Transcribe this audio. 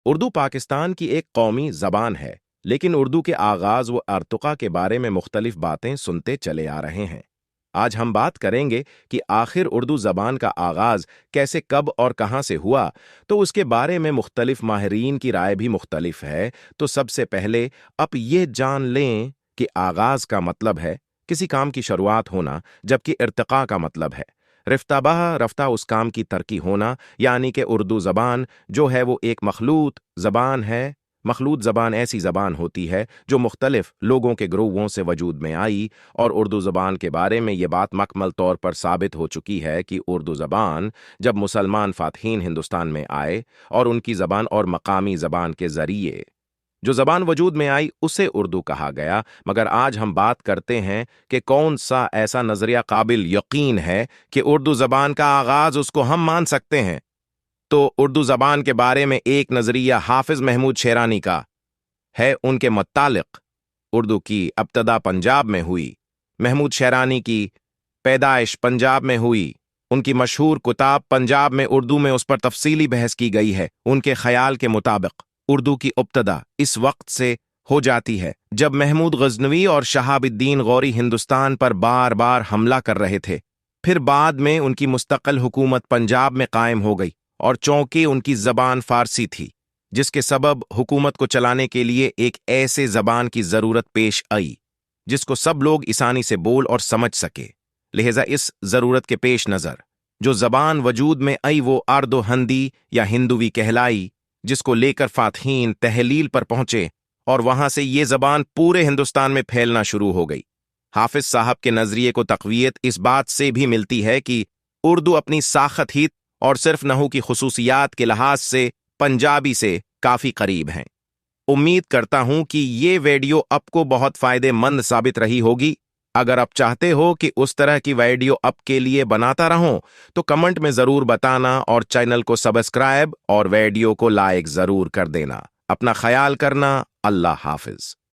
اردو پاکستان کی ایک قومی زبان ہے، لیکن اردو کے آغاز و ارتقا کے بارے میں مختلف باتیں سنتے چلے آ رہے ہیں۔ آج ہم بات کریں گے کہ آخر اردو زبان کا آغاز کیسے، کب اور کہاں سے ہوا، تو اس کے بارے میں مختلف ماہرین کی رائے بھی مختلف ہے۔ تو سب سے پہلے اب یہ جان لیں کہ آغاز کا مطلب ہے کسی کام کی شروعات ہونا، جبکہ ارتقا کا مطلب ہے رفتہ بہ رفتہ اس کام کی ترقی ہونا، یعنی کہ اردو زبان جو ہے وہ ایک مخلوط زبان ہے۔ مخلوط زبان ایسی زبان ہوتی ہے جو مختلف لوگوں کے گروہوں سے وجود میں آئی، اور اردو زبان کے بارے میں یہ بات مکمل طور پر ثابت ہو چکی ہے کہ اردو زبان جب مسلمان فاتحین ہندوستان میں آئے اور ان کی زبان اور مقامی زبان کے ذریعے جو زبان وجود میں آئی اسے اردو کہا گیا۔ مگر آج ہم بات کرتے ہیں کہ کون سا ایسا نظریہ قابل یقین ہے کہ اردو زبان کا آغاز اس کو ہم مان سکتے ہیں۔ تو اردو زبان کے بارے میں ایک نظریہ حافظ محمود شیرانی کا ہے۔ ان کے متعلق اردو کی ابتدا پنجاب میں ہوئی۔ محمود شیرانی کی پیدائش پنجاب میں ہوئی۔ ان کی مشہور کتاب پنجاب میں اردو میں اس پر تفصیلی بحث کی گئی ہے۔ ان کے خیال کے مطابق اردو کی ابتدا اس وقت سے ہو جاتی ہے جب محمود غزنوی اور شہاب الدین غوری ہندوستان پر بار بار حملہ کر رہے تھے۔ پھر بعد میں ان کی مستقل حکومت پنجاب میں قائم ہو گئی، اور چونکہ ان کی زبان فارسی تھی، جس کے سبب حکومت کو چلانے کے لیے ایک ایسے زبان کی ضرورت پیش آئی جس کو سب لوگ آسانی سے بول اور سمجھ سکے۔ لہذا اس ضرورت کے پیش نظر جو زبان وجود میں آئی وہ اردو ہندی یا ہندوی کہلائی، جس کو لے کر فاتحین تحلیل پر پہنچے، اور وہاں سے یہ زبان پورے ہندوستان میں پھیلنا شروع ہو گئی۔ حافظ صاحب کے نظریے کو تقویت اس بات سے بھی ملتی ہے کہ اردو اپنی ساخت ہی اور صرف نحو کی خصوصیات کے لحاظ سے پنجابی سے کافی قریب ہیں۔ امید کرتا ہوں کہ یہ ویڈیو آپ کو بہت فائدے مند ثابت رہی ہوگی۔ اگر آپ چاہتے ہو کہ اس طرح کی ویڈیو آپ کے لیے بناتا رہوں تو کمنٹ میں ضرور بتانا، اور چینل کو سبسکرائب اور ویڈیو کو لائک ضرور کر دینا۔ اپنا خیال کرنا۔ اللہ حافظ۔